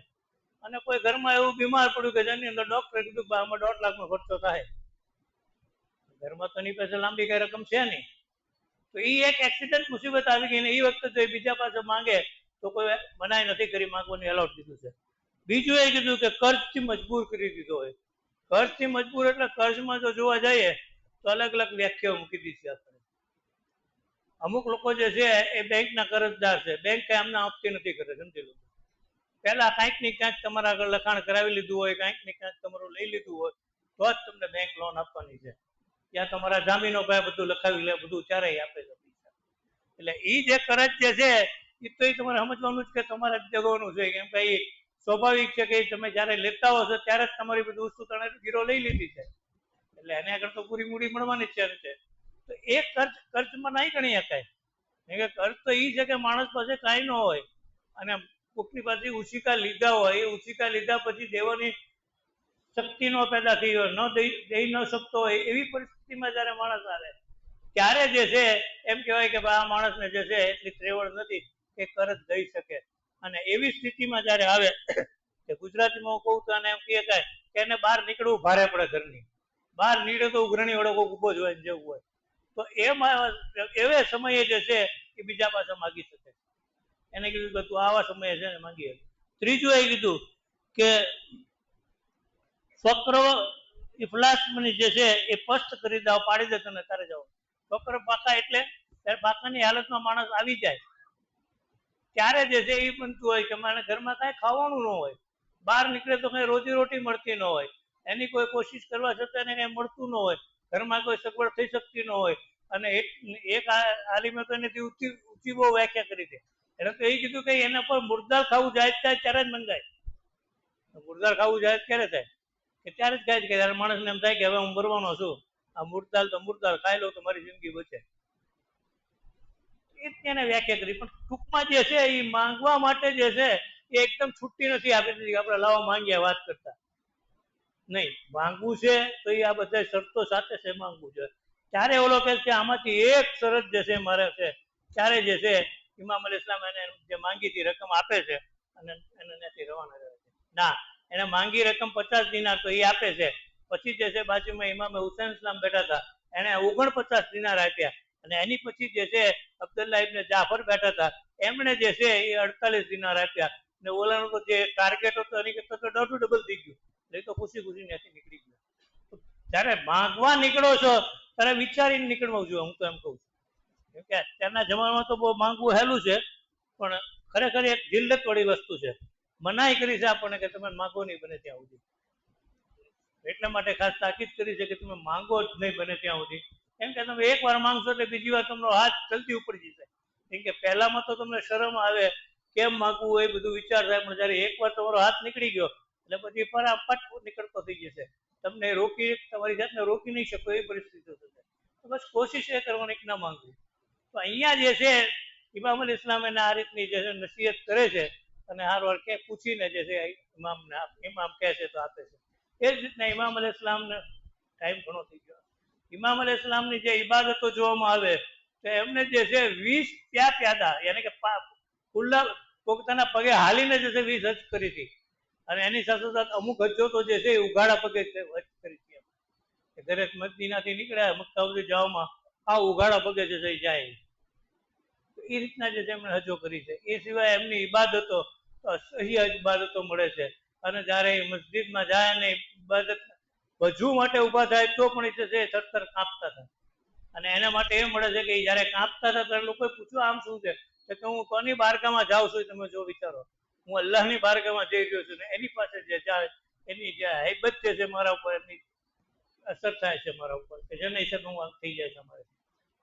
અને કોઈ ઘરમાં એવું બીમાર પડ્યું કે જેની અંદર ડોક્ટરે કીધું કે આમાં 1.5 લાખનો ખર્ચો થાય, ઘરમાં તો એની પાસે લાંબી કઈ રકમ છે નહીં, તો એ એક એક્સિડન્ટ મુસીબત આવી ગઈ ને એ વખતે જો બીજા પાસે માંગે તો કોઈ મનાઈ નથી કરી, માંગવાની એલાઉડ દીધું છે. બીજું એ કીધું કે કર્જથી મજબૂર કરી દીધો હોય. કર્જથી મજબૂર એટલે કર્જમાં જો જોવા જઈએ તો અલગ અલગ વ્યાખ્યાઓ મૂકી દીધી છે આપણે. અમુક લોકો જે છે એ બેંકના કર્જદાર છે, બેંક કઈ આમને આપતી નથી કરે, સમજી લો. પહેલા કાંઈક ને ક્યાંક તમારા આગળ લખાણ કરાવી લીધું હોય, કાંઈક ને ક્યાંક તમારું લઈ લીધું હોય તો જ તમને બેંક લોન આપવાની છે. ત્યાં તમારા જામીનો ભાઈ બધું લખાવી લે, બધું ચારેય આપે છે પૈસા. એટલે એ જે કરજ જે છે એ તો એ તમારે સમજવાનું જ કે તમારે જ જગવાનું છે. કેમ કે એ સ્વાભાવિક છે કે તમે જયારે લેતા હો છો ત્યારે જ તમારી બધી વસ્તુ તમે ગીરો લઈ લીધી છે, એટલે એને આગળ તો પૂરી મૂડી મળવાની જ છે. તો એ કર્જમાં નહીં ગણી શકાય. કે કર્જ તો એ છે કે માણસ પાસે કાંઈ ન હોય અને કોકની પાસે ઉછીકા લીધા હોય, એ ઉછીકા લીધા પછી દેવાની શક્તિ ન પેદા થઈ હોય, દઈ ન શકતો હોય, એવી પરિસ્થિતિમાં જયારે માણસ આવે ત્યારે જે છે એમ કહેવાય કે આ માણસને જે છે એટલી ત્રેવડ નથી કે કર્જ દઈ શકે. અને એવી સ્થિતિમાં જયારે આવે કે ગુજરાતીમાં હું કહું તો એને એમ કહે કે એને બહાર નીકળવું ભારે પડે, ઘરની બહાર નીકળે તો ઉઘરણી વાળો કોઈ ઉભો જ હોય જેવું હોય, તો એવા સમયે જે છે એ બીજા પાસે માગી શકે. એને કીધું કે તું આવા સમયે છે ને માંગી. ત્રીજું એ કીધું કે ફક્ર ઇફલાસ જે છે એ સ્પષ્ટ કરી દો, પાડી દે તને તારે જાઓ. ફક્ર પાકા એટલે પાકાની હાલતમાં માણસ આવી જાય ત્યારે જે છે એ બનતું હોય કે મારે ઘરમાં કાંઈ ખાવાનું ન હોય, બહાર નીકળે તો કઈ રોજી રોટી મળતી ન હોય, એની કોઈ કોશિશ કરવા છતાં એને કઈ મળતું ન હોય, ઘરમાં કોઈ સગવડ થઈ શકતી ન હોય. અને એક આલિમે તો એની ઊંચી બહુ વ્યાખ્યા કરી છે. એને તો એ કીધું કે એના પર મુર્દાર ખાવું જાય ત્યારે જ મંગાય. મુર્દાર ખાવું જાય ક્યારે થાય? કે ત્યારે જ ખાય કે ત્યારે માણસને એમ થાય કે હવે હું મરવાનો છું, આ મુર્દાર તો મુર્દાર ખાઈ લઉં તો મારી જિંદગી બચે. એને વ્યાખ્યા કરી. પણ ટૂંકમાં જે છે એ માંગવા માટે જે છે એ એકદમ છૂટી નથી આપી દીધી. આપણે લાવો માંગ્યા વાત કરતા નહીં, માંગવું છે તો એ આ બધા શરતો સાથે છે માંગવું છે. ત્યારે ઓલો કહે છે આમાંથી એક શરત જે છે મારે છે, ત્યારે જે છે ઇમામ અલી ઇસ્લામ એને જે માંગી હતી રકમ આપે છે અને એને ત્યાંથી રવાના કરે છે. ના, એને માંગી રકમ 50 દિનાર તો એ આપે છે. પછી જે છે બાજુમાં ઇમામ હુસૈન ઇસ્લામ બેઠા હતા, એને 49 દિનાર આપ્યા. અને એની પછી જે છે અબ્દુલ્લાહ ઇબ્ન જાફર બેઠા હતા, એમણે જે છે એ 48 દિનાર આપ્યા. અને ઓલાનો તો જે ટાર્ગેટ હતો એની કરતા તો ડબલ થઈ ગયું. એ તો ખુશી ત્યાંથી નીકળી ગયો. જયારે માંગવા નીકળો છો ત્યારે વિચારીને નીકળવું જોઈએ, હું તો એમ કહું છું. કેમ કે અત્યારના જમાનામાં તો બહુ માંગવું હેલું છે, પણ ખરેખર એક જિલ્લત વાળી વસ્તુ છે. મનાઈ કરી છે આપણને કે તમે માંગો નહીં બને ત્યાં સુધી. એટલા માટે ખાસ તાકીદ કરી છે કે તમે માંગો જ નહીં બને ત્યાં સુધી. કેમ કે તમે એક વાર માંગશો એટલે બીજી વાર તમારો હાથ જલ્દી ઉપર જશે. કેમ કે પહેલામાં તો તમને શરમ આવે, કેમ માંગવું એ બધું વિચાર થાય, પણ જયારે એક વાર તમારો હાથ નીકળી ગયો એટલે પછી ફટાફટ નીકળતો થઈ જશે. તમને રોકી તમારી જાતને રોકી નહીં શકો એ પરિસ્થિતિ થશે. બસ કોશિશ એ કરવાની કે ના માંગવી. તો અહીંયા જે છે ઇમામ અલ ઇસ્લામ એને આ રીતની જે છે નસીહત કરે છે અને હાર વાર કે પૂછીને જે છે ઇમામને ઇમામ કહે છે તો આપે છે. એ જ રીતના ઇમામ અલ ઇસ્લામને ટાઈમ ઘણો થઈ ગયો. ઇમામ અલ ઇસ્લામની જે ઇબાદતો જોવામાં આવે તો એમને જે છે 20 પ્યાદા યાની કે ખુલ્લા પોતાના પગે હાલીને જે છે 20 હજ કરી હતી. અને એની સાથે સાથે અમુક હજો તો જે છે એ ઉઘાડા પગે હજ કરી હતી. ઘરે મદીનાથી નીકળ્યા મક્કા સુધી જવામાં આ ઉઘાડા પગે જે છે જાય. એ રીતના જે છે એમણે હજો કરી છે. એ સિવાય એમની ઇબાદતો સહી ઇબાદતો મળે છે. અને જ્યારે મસ્જિદમાં જાય અને ઇબાદત વજુ માટે ઊભા થાય તો પણ એ છે થરથર કાંપતા હતા. અને એના માટે એ મળે છે કે જ્યારે કાંપતા હતા ત્યારે લોકોએ પૂછ્યું આમ શું છે કે હું કોની બારગામાં જાઉં છું તમે જો વિચારો. હું અલ્લાહની બારગામાં જઈ રહ્યો છું ને એની પાસે જે જાય એની જે હૈબત છે મારા ઉપર એમની અસર થાય છે મારા ઉપર કે જેના હિસાબે હું થઈ જાય છે અમારે.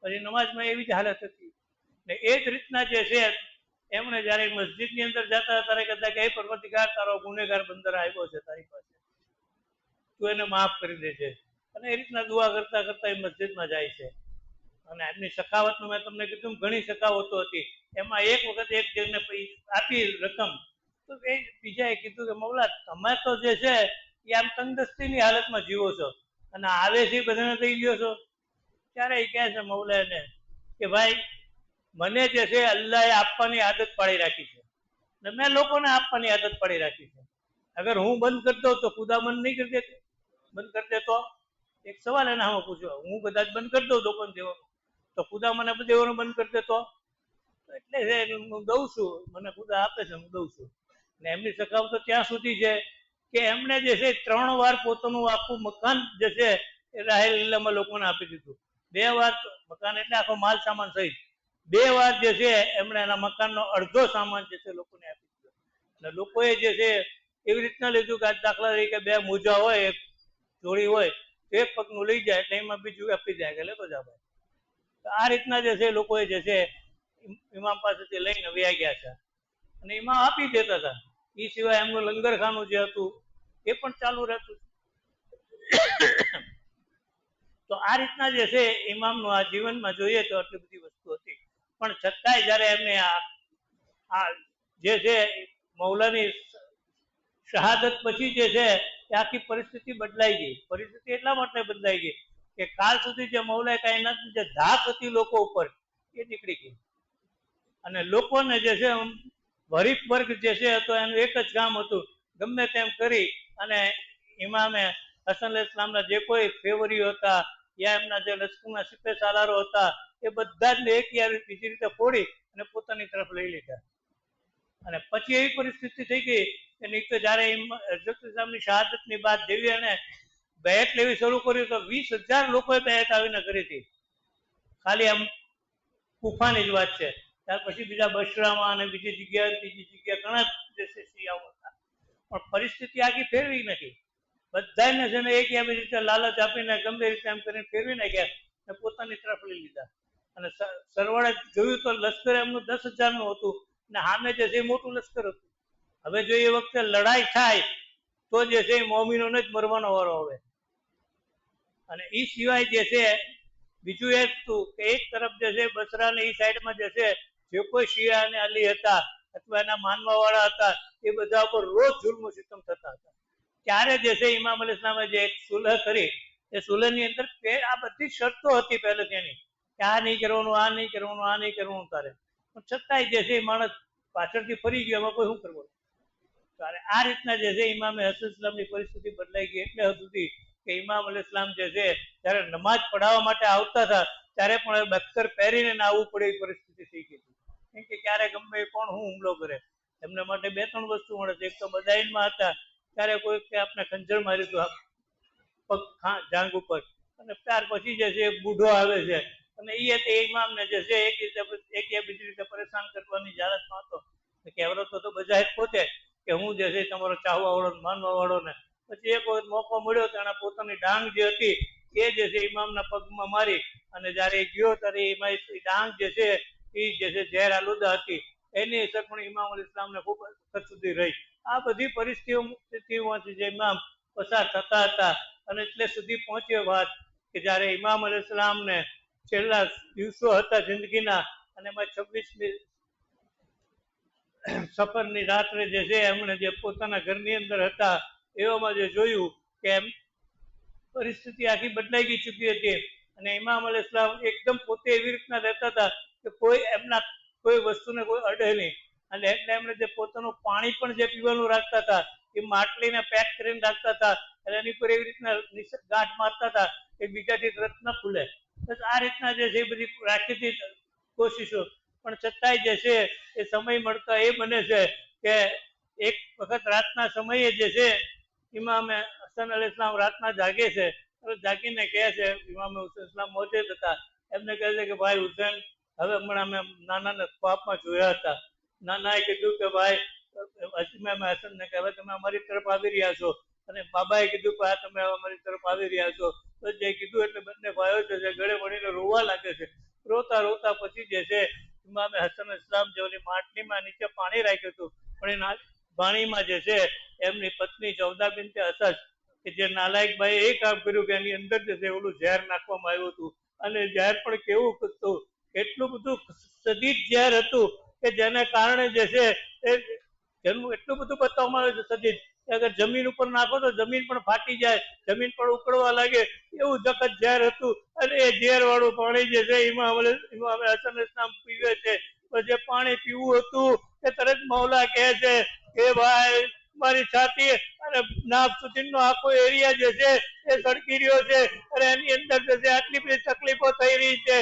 પછી નમાજમાં એવી જ હાલત હતી. ને એ જ રીતના જે છે એમણે જ્યારે મસ્જિદની અંદર જતા ત્યારે કહેતા કે એ પરવરદિગાર તારો ગુનેગાર બંદર આવ્યો છે તારી પાસે, તું એને માફ કરી દે છે. અને એ રીતના દુઆ કરતા કરતા એ મસ્જિદમાં જાય છે. અને એમની સખાવતનું મેં તમને કીધું ઘણી સખાવતો હતી. એમાં એક વખત એક જણને આપી રકમ તો એ બીજાએ કીધું કે મૌલા તમે તો જે છે એ આમ તંદુરસ્તીની હાલતમાં જીવો છો અને આવે છે બધાને થઈ ગયો છો. ત્યારે એ કહે છે મૌલાને કે ભાઈ મને જે છે અલ્લાહે આપવાની આદત પાડી રાખી છે ને મેં લોકોને આપવાની આદત પાડી રાખી છે. અગર હું બંધ કરી દઉં તો ખુદા બંધ નહીં કરી દેતો? બંધ કરી દે તો એક સવાલ એના આમાં પૂછો. હું કદાચ બંધ કરી દઉં લોકોને દેવાનું તો ખુદા મને દેવાનું બંધ કરી દે તો? એટલે હું દઉં છું, મને ખુદા આપે છે હું દઉં છું. ને એમની સખાવત તો ત્યાં સુધી છે કે એમણે જે છે 3 વાર પોતાનું આખું મકાન જે છે એ રાહે લીલામાં લોકોને આપી દીધું. 2 વાર મકાન એટલે આખો માલ સામાન સહિત 2 વાર જે છે એમણે એના મકાનનો અડધો સામાન જે છે લોકોને આપી દીધો. અને લોકોએ જે છે એવી રીતના લીધું કે દાખલા તરીકે 2 મોજા હોય એક જોડી હોય તો એક પગનું લઈ જાય એટલે એમાં બીજું આપી જાય કે લેતો જા ભાઈ. તો આ રીતના જે છે લોકોએ જે છે ઇમામ પાસેથી લઈને વ્યા ગયા છે અને ઇમામ આપી દેતા હતા. એ સિવાય એમનું લંગરખાનું જે હતું એ પણ ચાલુ રહેતું. તો આ રીતના જે છે ઇમામનું આ જીવનમાં જોઈએ તો આટલી બધી વસ્તુ હતી. પણ છતાંય જ્યારે એમને આ જે છે મૌલાની શહાદત પછી જે છે એ આખી પરિસ્થિતિ બદલાઈ ગઈ. પરિસ્થિતિ એટલા માટે બદલાઈ ગઈ કે કાલ સુધી જે મૌલાએ કાયનાતની જે ધાક હતી લોકો ઉપર એ નીકળી ગઈ. અને લોકોને જે છે ગરીબ વર્ગ જે છે તો એનું એક જ કામ હતું ગમે તેમ કરી અને ઇમામે હસન અલ ઇસ્લામના જે કોઈ ફેવરીઓ હતા યા એમના જે લશ્કરના સિપે સાલારો હતા એ બધા જ એક બીજી રીતે ફોડી અને પોતાની તરફ લઈ લીધા. અને પછી એવી પરિસ્થિતિ થઈ ગઈ કે નહીં તો જ્યારે હઝરત ઇસ્લામની શહાદતની બાદ જેવી એને બેટ લેવી શરૂ કર્યું તો 20,000 લોકોએ બેટ આવીને કરી હતી. ખાલી આમ કુફાની જ વાત છે. ત્યાર પછી બીજા બશરામાં અને બીજી જગ્યાએ ત્રીજી જગ્યાએ ઘણા જે છે શિયાઓ હતા. પણ પરિસ્થિતિ આખી ફેરવી નથી. બધાને છે ને એક એવી રીતે લાલચ આપીને ગમે રીતે એમ કરીને ફેરવી નાખ્યા અને પોતાની તરફ લઈ લીધા. અને સરવાળે જોયું તો લશ્કર એમનું 10,000 હતું ને સામે જે છે મોટું લશ્કર હતું. હવે જો એ વખતે લડાઈ થાય તો જે છે મોમિનોને જ મરવાનો વારો આવે. અને એ સિવાય જે છે બીજું એક હતું કે એક તરફ જે છે બસરાને એ સાઈડમાં જે છે જે કોઈ શિયા અને અલી હતા અથવા એના માનવા વાળા હતા એ બધા ઉપર રોજ જુલ્મ સિતમ થતા હતા. ત્યારે જે છે ઇમામ અલ ઇસ્લામે જે એક સુલહ કરી એ સુલહની અંદર આ બધી શરતો હતી પહેલેથી એની કે આ નહીં કરવાનું, આ નહીં કરવાનું, આ નહીં કરવાનું તારે. પણ છતાંય જે છે એ માણસ પાછળથી ફરી ગયો એમાં કોઈ શું કરવાનું. ત્યારે આ રીતના જે છે ઇમામે હસન ઇસ્લામની પરિસ્થિતિ બદલાઈ ગઈ એટલે સુધી કે ઇમામ અલ ઇસ્લામ જે છે જ્યારે નમાજ પઢાવવા માટે આવતા હતા ત્યારે પણ બખ્તર પહેરીને આવવું પડે એ પરિસ્થિતિ થઈ ગઈ હતી. કેમ કે ક્યારે ગમે કોણ હું હુમલો કરે. એમને માટે 2-3 વસ્તુ મળે છે. એક તો બદાઈનમાં હતા ત્યારે કોઈ આપણે ખંજર માર્યું હતું પગ જાંગ ઉપર અને ત્યાર પછી જે છે બુઢો આવે છે અને એ ઇમામને જે છે એક રીતે બીજી રીતે પરેશાન કરવાની જાહેરાતમાં હતો. કહેવતો તો બજાય પોતે કે હું જે છે તમારો ચાહવા વાળો માનવા વાળો ને પછી એક વખત મોકો મળ્યો તો એના પોતાની ડાંગ જે હતી એ જે છે ઇમામના પગમાં મારી અને જ્યારે ગયો ત્યારે એમાં ડાંગ જે છે એ જે છે ઝેર આલુદા હતી એની અસર પણ ઇમામ અલ ઇસ્લામને ખૂબ હદ સુધી રહી. આ બધી પરિસ્થિતિઓમાંથી જે ઇમામ પસાર થતા હતા અને એટલે સુધી પહોંચ્યો વાત કે જ્યારે ઇમામ અલૈહિસ્સલામ ને છેલ્લા દિવસો હતા જિંદગીના અને એમાં 26મી સફરની રાત્રે જે છે એમણે જે પોતાના ઘરની અંદર હતા એવામાં જે જોયું કે એમ પરિસ્થિતિ આખી બદલાઈ ગઈ ચૂકી હતી અને ઇમામ અલૈહિસ્સલામ એકદમ પોતે એવી રીતના રહેતા હતા કે કોઈ એમના કોઈ વસ્તુને કોઈ અડે નહીં અને એટલે એમણે જે પોતાનું પાણી પણ જે પીવાનું રાખતા હતા એ માટલીને પેક કરીને રાખતા હતા અને એની પર એવી રીતના ગાંઠ મારતા હતા કે બીજાથી તરત ન ખુલે. બસ આ રીતના જે છે એ બધી રાખી હતી કોશિશો, પણ છતાંય જે છે એ સમય મળતા એ બને છે કે એક વખત રાતના સમયે જે છે ઇમામે હસન અલૈહિસ્સલામ રાતના જાગે છે, જાગીને કહે છે, ઇમામે હુસૈન ઇસ્લામ મોજેદ હતા, એમને કહે છે કે ભાઈ હુસૈન, હવે હમણાં અમે નાનાને ખ્વાબમાં જોયા હતા. નાનાએ કીધું કે ભાઈ ઇમામે હસનને કે હવે તમે અમારી તરફ આવી રહ્યા છો, અને બાબાએ કીધું કે આ તમે અમારી તરફ આવી રહ્યા છો. તો જે કીધું એટલે બંને ભાઈઓ છે ગળે મળીને રોવા લાગે છે. રોતા રોતા પછી જે છે ઇમામે હસન ઇસ્લામ જે ઓલી માટલીમાં નીચે પાણી રાખ્યું હતું પણ એના પાણીમાં જે છે એમની પત્ની જવદા બિનતે અસદ કે જે નાલાયક ભાઈ એ કામ કર્યું કે એની અંદર જે છે ઓલું ઝેર નાખવામાં આવ્યું હતું અને ઝેર પણ કેવું હતું, એટલું બધું સદીદ ઝેર હતું કે જેને કારણે જે છે એ જેનું એટલું બધું બતાવવામાં આવે છે સદીદ અગર જમીન ઉપર નાખો તો જમીન પણ ફાટી જાય, જમીન પણ ઉકળવા લાગે એવું જગત ઝેર હતું. અને એ ઝેર વાળું પાણી જે છે ઇમામે હસન ઇસ્લામ પીવે છે. જે પાણી પીવું હતું એ તરત મૌલા કહે છે કે ભાઈ મારી છાતી અને નાક સુધીનો આખો એરિયા જે છે એ સળગી રહ્યો છે અને એની અંદર જે છે આટલી બધી તકલીફો થઈ રહી છે.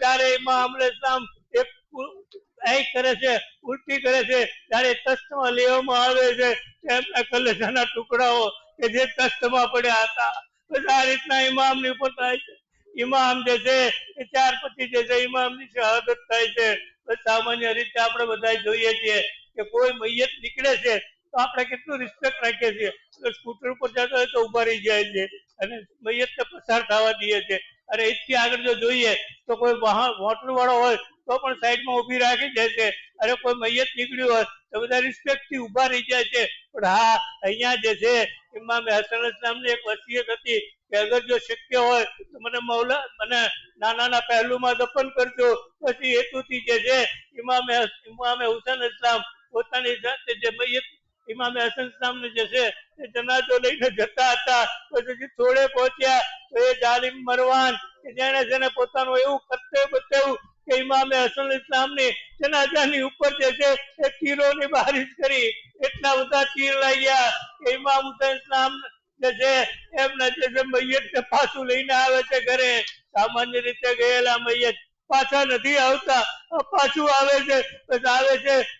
ત્યારે ઇમામ ઇસ્લામ એક કરે છે, ઉલટી કરે છે, ત્યારે તસ્તમાં લેવામાં આવે છે એમના કલેજાના ટુકડાઓ કે જે તસ્તમાં પડ્યા હતા. આ રીતના ઇમામની ઉપર થાય છે. ઇમામ જે છે એ ત્યાર પછી જે છે ઇમામની શહાદત થાય છે. સામાન્ય રીતે આપણે બધા જોઈએ છીએ કે કોઈ મૈયત નીકળે છે તો આપણે કેટલું રિસ્પેક્ટ રાખીએ છીએ. સ્કૂટર ઉપર જતો હોય તો ઉભા રહી જાય છે અને મૈયતને પસાર થવા દઈએ છીએ. અને એથી આગળ જો જોઈએ તો કોઈ હોટલ વાળો હોય તો પણ સાઈડમાં ઊભી રાખી જાય છે. અને કોઈ મૈયત નીકળ્યું હોય તો બધા રિસ્પેક્ટથી ઊભા રહી જાય છે. પણ હા, અહીંયા જે છે ઇમામે હસન ઇસ્લામની એક વસિયત હતી કે અગર જો શક્ય હોય તો મને નાના પહેલુમાં દફન કરજો. પછી હેતુથી જે છે ઇમામે હુસૈન ઇસ્લામ પોતાની જાતે જે મૈયત ઇમામે હસન ઇસ્લામને જે છે એ જનાજો લઈને જતા હતા. પછી થોડે પહોંચ્યા તો એ જાલિમ મરવાન કે જેને જેને પોતાનું એવું કર્તવ્ય બતાવ્યું કે ઇમામે હસન ઇસ્લામની જનાજાની ઉપર જે છે એ તીરોની બારિશ કરી. એટલા બધા તીર લાગ્યા કે ઇમામ હુસૈન ઇસ્લામ જે છે એમના જે છે મૈયતને પાછું લઈને આવે છે ઘરે. સામાન્ય રીતે ગયેલા મૈયત પાછા નથી આવતા, પાછું આવે છે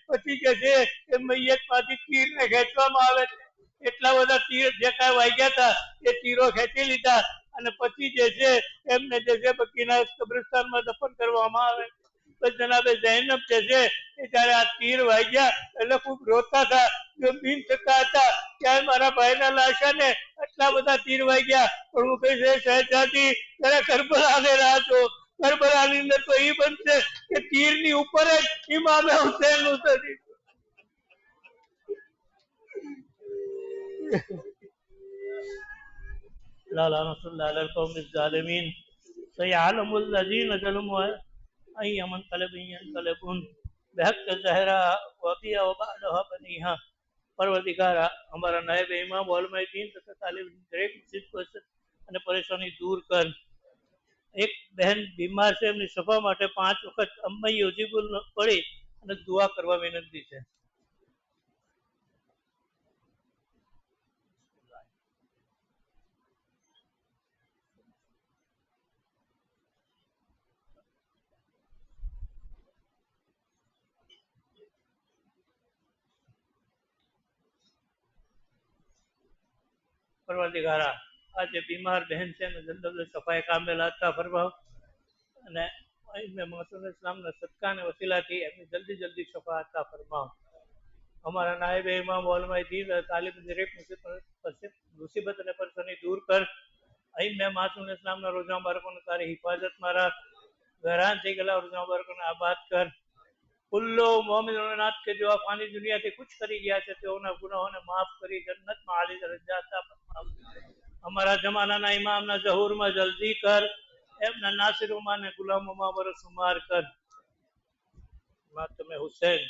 પછી જે છે એ મૈયત માંથી તીરને ખેંચવામાં આવે છે. એટલા બધા તીર જે કાંઈ વાગ્યા હતા એ તીરો ખેંચી લીધા અને પછી જે છે એમને જે છે બકીના કબ્રિસ્તાનમાં દફન કરવામાં આવે. જનાબે જૈનબ જે છે એ જયારે આ તીર વાગ્યા એટલે ખૂબ રોતા હતા, ગમગીન થતા હતા કે મારા ભાઈના લાશાને આટલા બધા તીર વાગ્યા. પણ હું કહીશ શહેજાદી જરા કરબલાને રાહ જો. કરબલાની અંદર તો એ બનશે કે તીરની ઉપર જ ઇમામે હુસૈન નું શરીર. لا نصل على القوم الظالمين سيعلم الذين ظلموا أي منقلب ينقلبون بحق الزهراء وبيا وبعدها بنيها. પરવર્તિગારા અમારા નાયબ ઇમામ ઓલમાઈ દીન તથા તાલીમ દરેક મુસીબત અને પરેશાની દૂર કર. એક બહેન બીમાર છે, એમની સફા માટે 5 વખત અમ્મા યુજીબુલ પડી અને દુઆ કરવા વિનંતી છે. પરવર્તિગારા આ જે બીમાર બહેન છે એને જલ્દી સફાઈ કામે લાગતા ફરમાવો અને ઇસ્લામના સદકા અને વસીલાથી એમની જલ્દી સફા આપતા ફરમાવો. અમારા નાયબ ઇમામ ઓલમાઈ દીન તાલીમ દરેક મુસીબત અને પરેશાની દૂર કર. અહીં મેં માસૂમ ઇસ્લામના રોજા બાળકોને તારી હિફાજતમાં રાખ. હેરાન થઈ ગયેલા રોજા બાળકોને આબાદ કર. કુલ્લો મોમિનાત કે જો આ ફાની દુનિયાથી કુછ કરી ગયા છે તેઓના ગુનાહોને માફ કરી જન્નતમાં આલી દરજ્જા અતા ફરમાવ. અમારા જમાનાના ઇમામના ઝહૂરમાં જલ્દી કર, એમના નાસિરોમાં ને ગુલામોમાં બરસુમાર કર. માતમે હુસૈન